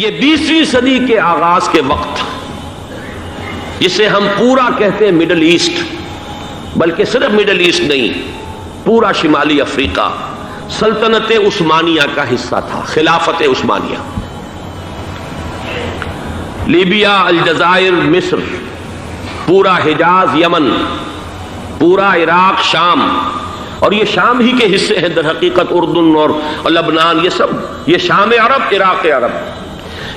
یہ 20ویں صدی کے آغاز کے وقت، جسے ہم پورا کہتے ہیں مڈل ایسٹ، بلکہ صرف مڈل ایسٹ نہیں، پورا شمالی افریقہ سلطنت عثمانیہ کا حصہ تھا، خلافت عثمانیہ۔ لیبیا، الجزائر، مصر، پورا حجاز، یمن، پورا عراق، شام، اور یہ شام ہی کے حصے ہیں در حقیقت، اردن اور لبنان، یہ شام عرب، عراق عرب،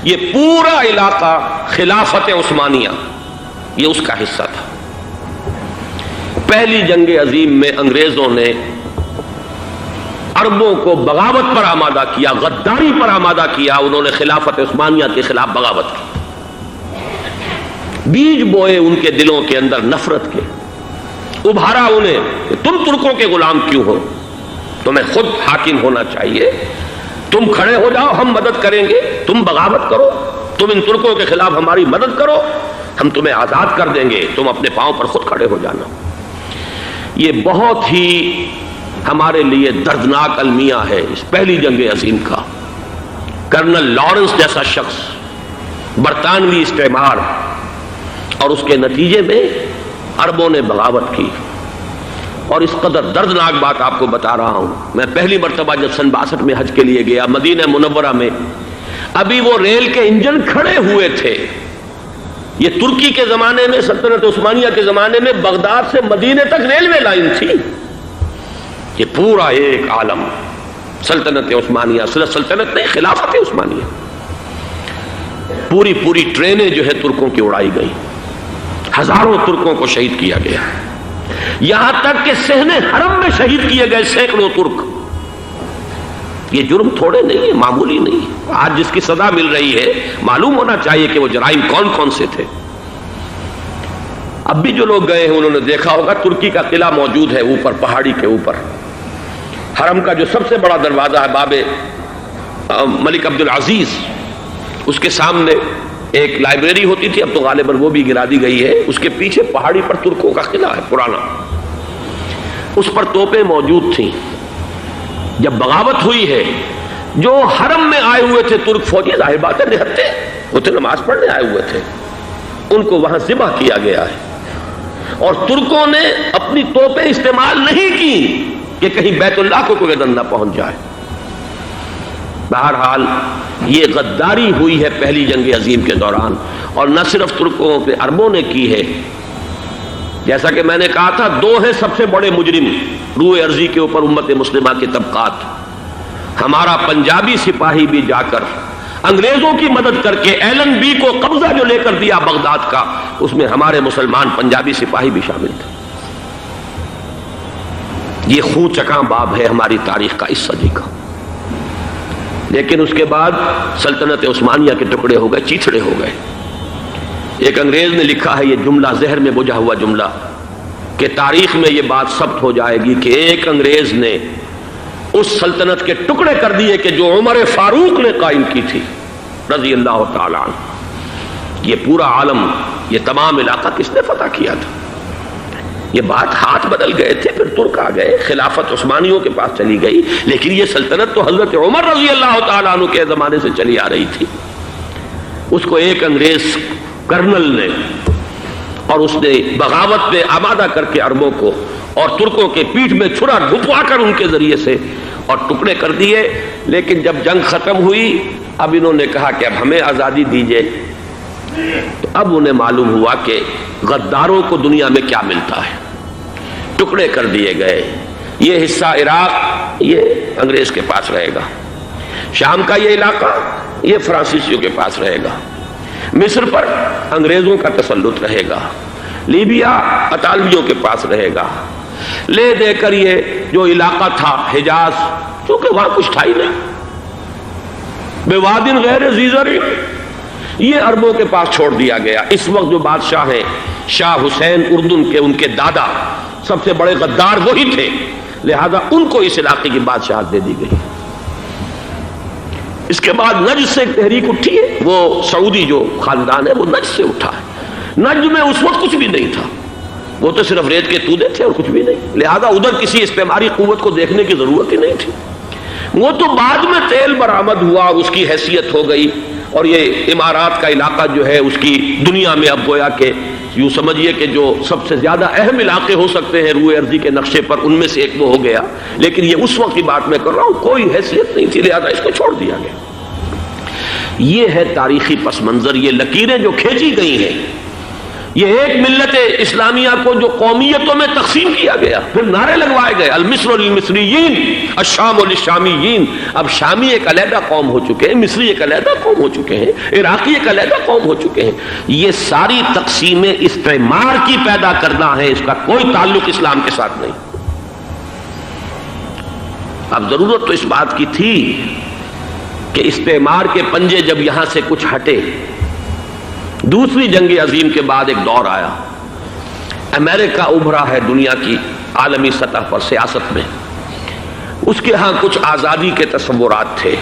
یہ پورا علاقہ خلافت عثمانیہ یہ اس کا حصہ تھا۔ پہلی جنگ عظیم میں انگریزوں نے عربوں کو بغاوت پر آمادہ کیا، غداری پر آمادہ کیا، انہوں نے خلافت عثمانیہ کے خلاف بغاوت کی، بیج بوئے ان کے دلوں کے اندر نفرت کے، ابھارا انہیں کہ تم ترکوں کے غلام کیوں ہو، تمہیں خود حاکم ہونا چاہیے، تم کھڑے ہو جاؤ، ہم مدد کریں گے، تم بغاوت کرو، تم ان ترکوں کے خلاف ہماری مدد کرو، ہم تمہیں آزاد کر دیں گے، تم اپنے پاؤں پر خود کھڑے ہو جانا۔ یہ بہت ہی ہمارے لیے دردناک المیہ ہے اس پہلی جنگ عظیم کا۔ کرنل لارنس جیسا شخص، برطانوی استعمار، اور اس کے نتیجے میں عربوں نے بغاوت کی۔ اور اس قدر دردناک بات آپ کو بتا رہا ہوں، میں پہلی مرتبہ جب سن 62 میں حج کے لیے گیا مدینہ منورہ میں، ابھی وہ ریل کے انجن کھڑے ہوئے تھے۔ یہ ترکی کے زمانے میں، سلطنت عثمانیہ کے زمانے میں بغداد سے مدینے تک ریلوے لائن تھی۔ یہ پورا ایک عالم سلطنت عثمانیہ، صرف سلطنت نہیں، خلافت عثمانیہ، پوری ٹرینیں جو ہے ترکوں کی اڑائی گئی، ہزاروں ترکوں کو شہید کیا گیا، یہاں تک کہ صحن حرم میں شہید کیے گئے سینکڑوں ترک۔ یہ جرم تھوڑے نہیں ہے، معمولی نہیں ہے۔ آج جس کی سزا مل رہی ہے، معلوم ہونا چاہیے کہ وہ جرائم کون کون سے تھے۔ اب بھی جو لوگ گئے ہیں انہوں نے دیکھا ہوگا، ترکی کا قلعہ موجود ہے اوپر پہاڑی کے اوپر، حرم کا جو سب سے بڑا دروازہ ہے باب ملک عبدالعزیز، اس کے سامنے ایک لائبریری ہوتی تھی، اب تو غالباً وہ بھی گرا دی گئی ہے، اس کے پیچھے پہاڑی پر ترکوں کا قلعہ ہے پرانا، اس پر توپیں موجود تھیں۔ جب بغاوت ہوئی ہے، جو حرم میں آئے ہوئے تھے ترک فوجی، ظاہر بات ہے نہتے، وہ تو نماز پڑھنے آئے ہوئے تھے، ان کو وہاں ذبح کیا گیا ہے، اور ترکوں نے اپنی توپیں استعمال نہیں کی کہ کہیں بیت اللہ کو کوئی نہ پہنچ جائے۔ بہرحال یہ غداری ہوئی ہے پہلی جنگ عظیم کے دوران، اور نہ صرف ترکوں پہ عربوں نے کی ہے۔ جیسا کہ میں نے کہا تھا، دو ہیں سب سے بڑے مجرم روئے ارضی کے اوپر امت مسلمہ کے طبقات۔ ہمارا پنجابی سپاہی بھی جا کر انگریزوں کی مدد کر کے ایلن بی کو قبضہ جو لے کر دیا بغداد کا، اس میں ہمارے مسلمان پنجابی سپاہی بھی شامل تھے۔ یہ خون چکاں باب ہے ہماری تاریخ کا اس صدی کا۔ لیکن اس کے بعد سلطنت عثمانیہ کے ٹکڑے ہو گئے، چیتھڑے ہو گئے۔ ایک انگریز نے لکھا ہے، یہ جملہ زہر میں بجھا ہوا جملہ، کہ تاریخ میں یہ بات ثبت ہو جائے گی کہ ایک انگریز نے اس سلطنت کے ٹکڑے کر دیے کہ جو عمر فاروق نے قائم کی تھی رضی اللہ تعالی عنہ۔ یہ پورا عالم، یہ تمام علاقہ کس نے فتح کیا تھا؟ یہ بات ہاتھ بدل گئے تھے، پھر ترک آ گئے، خلافت عثمانیوں کے پاس چلی گئی، لیکن یہ سلطنت تو حضرت عمر رضی اللہ تعالیٰ عنہ کے زمانے سے چلی آ رہی تھی۔ اس کو ایک انگریز کرنل نے، اور اس نے بغاوت پہ آمادہ کر کے عربوں کو اور ترکوں کے پیٹھ میں چھرا ڈھپوا کر ان کے ذریعے سے اور ٹکڑے کر دیے۔ لیکن جب جنگ ختم ہوئی، اب انہوں نے کہا کہ اب ہمیں آزادی دیجیے، تو اب انہیں معلوم ہوا کہ غداروں کو دنیا میں کیا ملتا ہے۔ ٹکڑے کر دیے گئے۔ یہ حصہ عراق یہ انگریز کے پاس رہے گا، شام کا یہ علاقہ یہ فرانسیسیوں کے پاس رہے گا، مصر پر انگریزوں کا تسلط رہے گا، لیبیا اطالویوں کے پاس رہے گا، لے دے کر یہ جو علاقہ تھا حجاز، چونکہ وہاں کچھ تھا ہی نہیں، بوادٍ غیر ذی زرع، یہ عربوں کے پاس چھوڑ دیا گیا۔ اس وقت جو بادشاہ ہیں، شاہ حسین اردن کے، ان کے دادا سب سے بڑے غدار وہی تھے، لہذا ان کو اس علاقے کی بادشاہت دے دی گئی۔ اس کے بعد نجد سے ایک تحریک اٹھی ہے، وہ سعودی جو خاندان ہے وہ نجد سے اٹھا ہے۔ نجد میں اس وقت کچھ بھی نہیں تھا، وہ تو صرف ریت کے تودے تھے اور کچھ بھی نہیں، لہذا ادھر کسی استعماری قوت کو دیکھنے کی ضرورت ہی نہیں تھی۔ وہ تو بعد میں تیل برآمد ہوا اور اس کی حیثیت ہو گئی، اور یہ امارات کا علاقہ جو ہے اس کی دنیا میں اب گویا کہ یوں سمجھیے کہ جو سب سے زیادہ اہم علاقے ہو سکتے ہیں روئے ارضی کے نقشے پر، ان میں سے ایک وہ ہو گیا، لیکن یہ اس وقت کی بات میں کر رہا ہوں، کوئی حیثیت نہیں تھی، لہذا اس کو چھوڑ دیا گیا۔ یہ ہے تاریخی پس منظر، یہ لکیریں جو کھینچی گئی ہیں، یہ ایک ملت اسلامیہ کو جو قومیتوں میں تقسیم کیا گیا، پھر نعرے لگوائے گئے المصر للمصریین الشام للشامیین۔ اب شامی ایک علیحدہ قوم ہو چکے ہیں، مصری ایک علیحدہ قوم ہو چکے ہیں، عراقی ایک علیحدہ قوم ہو چکے ہیں۔ یہ ساری تقسیمیں استعمار کی پیدا کرنا ہے، اس کا کوئی تعلق اسلام کے ساتھ نہیں۔ اب ضرورت تو اس بات کی تھی کہ استعمار کے پنجے جب یہاں سے کچھ ہٹے، دوسری جنگ عظیم کے بعد ایک دور آیا، امریکہ ابھرا ہے دنیا کی عالمی سطح پر سیاست میں، اس کے ہاں کچھ آزادی کے تصورات تھے،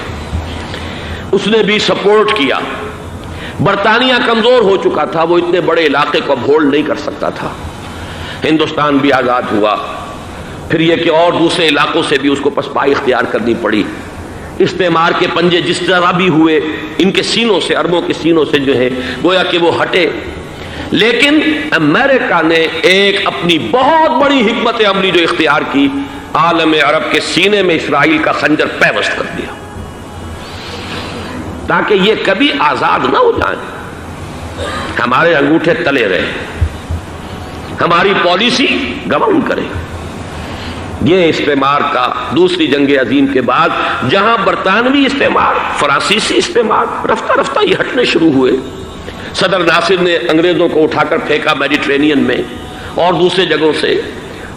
اس نے بھی سپورٹ کیا۔ برطانیہ کمزور ہو چکا تھا، وہ اتنے بڑے علاقے کو اب ہولڈ نہیں کر سکتا تھا۔ ہندوستان بھی آزاد ہوا، پھر یہ کہ اور دوسرے علاقوں سے بھی اس کو پسپائی اختیار کرنی پڑی۔ استعمار کے پنجے جس طرح بھی ہوئے، ان کے سینوں سے، عربوں کے سینوں سے جو ہے گویا کہ وہ ہٹے، لیکن امریکہ نے ایک اپنی بہت بڑی حکمت عملی جو اختیار کی، عالم عرب کے سینے میں اسرائیل کا خنجر پیوست کر دیا، تاکہ یہ کبھی آزاد نہ ہو جائیں، ہمارے انگوٹھے تلے رہے، ہماری پالیسی گورن کرے۔ یہ استعمار کا دوسری جنگ عظیم کے بعد جہاں برطانوی استعمار، فرانسیسی استعمار رفتہ رفتہ یہ ہٹنے شروع ہوئے، صدر ناصر نے انگریزوں کو اٹھا کر پھینکا میڈیٹرینین میں اور دوسرے جگہوں سے،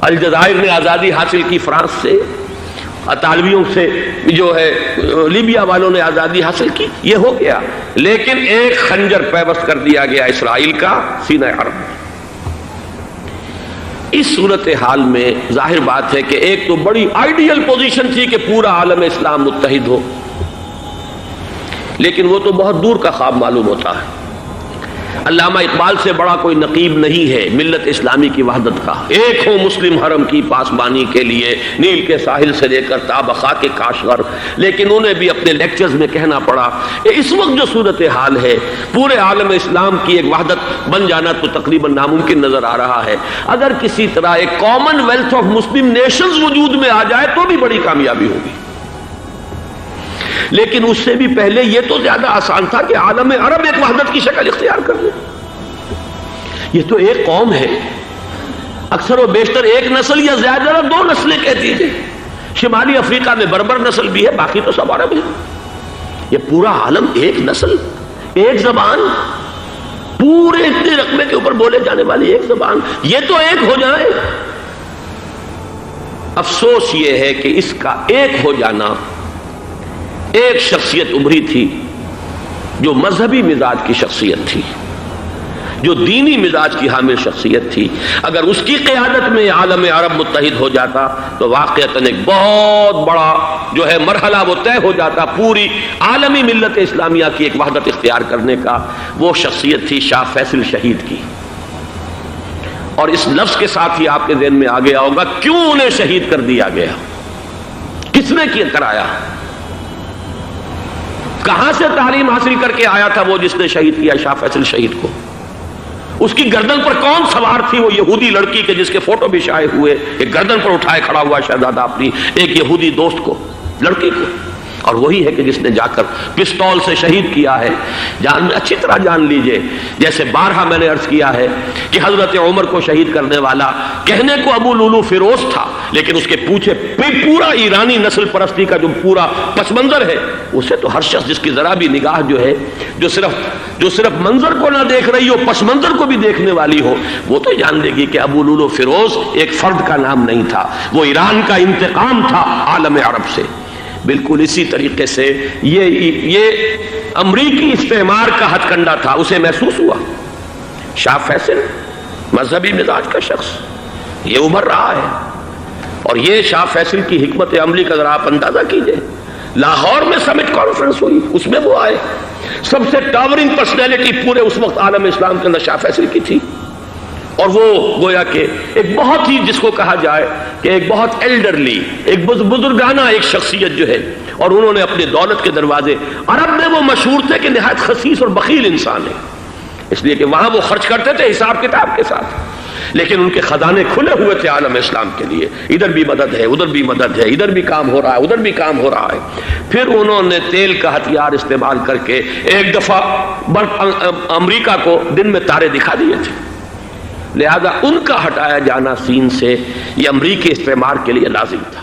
الجزائر نے آزادی حاصل کی فرانس سے، اطالویوں سے جو ہے لیبیا والوں نے آزادی حاصل کی، یہ ہو گیا، لیکن ایک خنجر پیوست کر دیا گیا اسرائیل کا سینہ عرب میں۔ اس صورتحال میں ظاہر بات ہے کہ ایک تو بڑی آئیڈیل پوزیشن تھی کہ پورا عالم اسلام متحد ہو، لیکن وہ تو بہت دور کا خواب معلوم ہوتا ہے۔ علامہ اقبال سے بڑا کوئی نقیب نہیں ہے ملت اسلامی کی وحدت کا، ایک ہو مسلم حرم کی پاسبانی کے لیے نیل کے ساحل سے لے کر تا بخا کے کاشغر، لیکن انہیں بھی اپنے لیکچرز میں کہنا پڑا کہ اس وقت جو صورتحال ہے پورے عالم اسلام کی ایک وحدت بن جانا تو تقریباً ناممکن نظر آ رہا ہے۔ اگر کسی طرح ایک common wealth of Muslim nations وجود میں آ جائے تو بھی بڑی کامیابی ہوگی، لیکن اس سے بھی پہلے یہ تو زیادہ آسان تھا کہ عالم عرب ایک وحدت کی شکل اختیار کر لے۔ یہ تو ایک قوم ہے، اکثر و بیشتر ایک نسل یا زیادہ دو نسلیں کہتی تھی، شمالی افریقہ میں بربر نسل بھی ہے، باقی تو سب عرب ہیں۔ یہ پورا عالم ایک نسل، ایک زبان، پورے اتنے رقبے کے اوپر بولے جانے والی ایک زبان، یہ تو ایک ہو جائے۔ افسوس یہ ہے کہ اس کا ایک ہو جانا، ایک شخصیت ابھری تھی جو مذہبی مزاج کی شخصیت تھی، جو دینی مزاج کی حامل شخصیت تھی، اگر اس کی قیادت میں عالم عرب متحد ہو جاتا تو واقعتاً ایک بہت بڑا جو ہے مرحلہ وہ طے ہو جاتا پوری عالمی ملت اسلامیہ کی ایک وحدت اختیار کرنے کا۔ وہ شخصیت تھی شاہ فیصل شہید کی، اور اس لفظ کے ساتھ ہی آپ کے ذہن میں آ گیا ہوگا کیوں انہیں شہید کر دیا گیا، کس نے کیا کرایا، کہاں سے تعلیم حاصل کر کے آیا تھا وہ جس نے شہید کیا شاہ فیصل شہید کو، اس کی گردن پر کون سوار تھی، وہ یہودی لڑکی کے جس کے فوٹو بھی شائع ہوئے، ایک گردن پر اٹھائے کھڑا ہوا شہزادہ اپنی ایک یہودی دوست کو، لڑکی کو، اور وہی ہے کہ جس نے جا کر پستول سے شہید کیا ہے۔ جان اچھی طرح جان لیجئے، جیسے بارہا میں نے عرض کیا ہے کہ حضرت عمر کو شہید کرنے والا کہنے کو ابو لولو فیروز تھا، لیکن اس کے پیچھے پورا ایرانی نسل پرستی کا جو پورا پس منظر ہے، اسے تو ہر شخص جس کی ذرا بھی نگاہ جو ہے جو صرف منظر کو نہ دیکھ رہی ہو، پس منظر کو بھی دیکھنے والی ہو، وہ تو جان لے گی کہ ابو لولو فیروز ایک فرد کا نام نہیں تھا، وہ ایران کا انتقام تھا عالم عرب سے۔ بالکل اسی طریقے سے یہ امریکی استعمار کا ہتھ کنڈا تھا، اسے محسوس ہوا۔ شاہ فیصل مذہبی مزاج کا شخص یہ ابھر رہا ہے، اور یہ شاہ فیصل کی حکمت عملی کا ذرا آپ اندازہ کیجئے۔ لاہور میں سمٹ کانفرنس ہوئی، اس میں وہ آئے، سب سے ٹاورنگ پرسنالٹی پورے اس وقت عالم اسلام کے اندر شاہ فیصل کی تھی، اور وہ گویا کہ ایک بہت ہی جس کو کہا جائے کہ ایک بہت ایلڈرلی، ایک بزرگانہ ایک شخصیت جو ہے، اور انہوں نے اپنے دولت کے دروازے، عرب میں وہ مشہور تھے کہ نہایت خسیس اور بخیل انسان ہے، اس لیے کہ وہاں وہ خرچ کرتے تھے حساب کتاب کے ساتھ، لیکن ان کے خزانے کھلے ہوئے تھے عالم اسلام کے لیے، ادھر بھی مدد ہے، ادھر بھی مدد ہے، ادھر بھی کام ہو رہا ہے، ادھر بھی کام ہو رہا ہے۔ پھر انہوں نے تیل کا ہتھیار استعمال کر کے ایک دفعہ امریکہ کو دن میں تارے دکھا دیے تھے، لہذا ان کا ہٹایا جانا سین سے یہ امریکی استعمار کے لیے لازم تھا۔